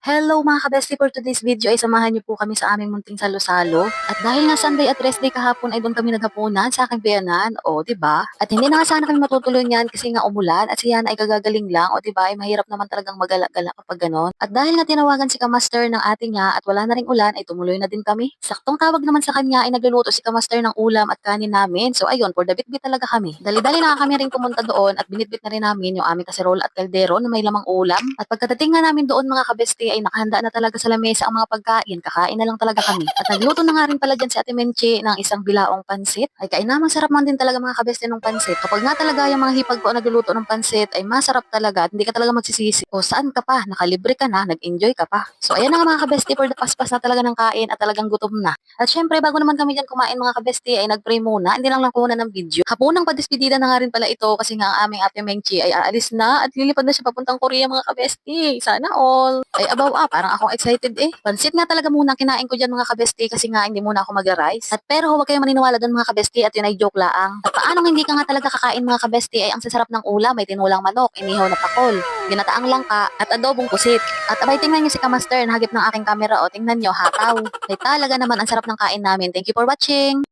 Hello mga kabesti, for today's video ay samahan niyo po kami sa aming munting salo-salo. At dahil nga Sunday at rest day kahapon ay doon kami naghapunan sa aking biyanan, o 'di ba? At hindi na nga sana kami matutuloy niyan kasi nga umulan at siya ay gagagaling lang, o 'di ba? Ay mahirap naman talagang magala-gala kapag gano'n. At dahil nga tinawagan si Kamaster ng ating nga at wala na ring ulan ay tumuloy na din kami. Saktong tawag naman sa kanya ay nagluluto si Kamaster ng ulam at kanin namin. So ayun, for the bit-bit talaga kami. Dali-dali na nga kami ring pumunta doon at binitbit na rin namin yung aming kaserola at kaldero na may lamang ulam. At pagkadating nga namin doon mga kabeste ay nakahanda na talaga sa lamesa ang mga pagkain, kakain na lang talaga kami. At nagluto na nga rin pala dyan si Ate Menchi ng isang bilaong pansit. Ay kainamang sarap man din talaga mga kabeste ng pansit. Kapag nga talaga yung mga hipag ko ang nagluluto ng pansit ay masarap talaga at hindi ka talaga magsisisi. O saan ka pa? Nakalibre ka na, nag-enjoy ka pa. So ayan na nga mga kabeste, for the paspas na talaga ng kain at talagang gutom na. At syempre bago naman kami dyan kumain mga kabeste ay nag-pray muna, hindi lang kuha ng video. Hapunang padispedida na nga rin pala ito kasi nga ang aming Ate Menchi ay aalis na at lilipad na siya papuntang Korea mga kabeste. Sana all. Ay abaw parang akong excited eh. Pansit nga talaga muna ang kinain ko dyan mga kabeste kasi nga hindi muna ako mag-rice. At pero huwag kayong maniniwala doon mga kabeste at yun ay joke laang. At paanong hindi ka nga talaga kakain mga kabeste ay ang sasarap ng ulam, may tinulang manok, inihaw na pakol, ginataang langka at adobong pusit. At abay tingnan niyo si Kamaster, nahagip ng aking camera o tingnan niyo hataw. Ay talaga naman ang sarap ng kain namin. Thank you for watching.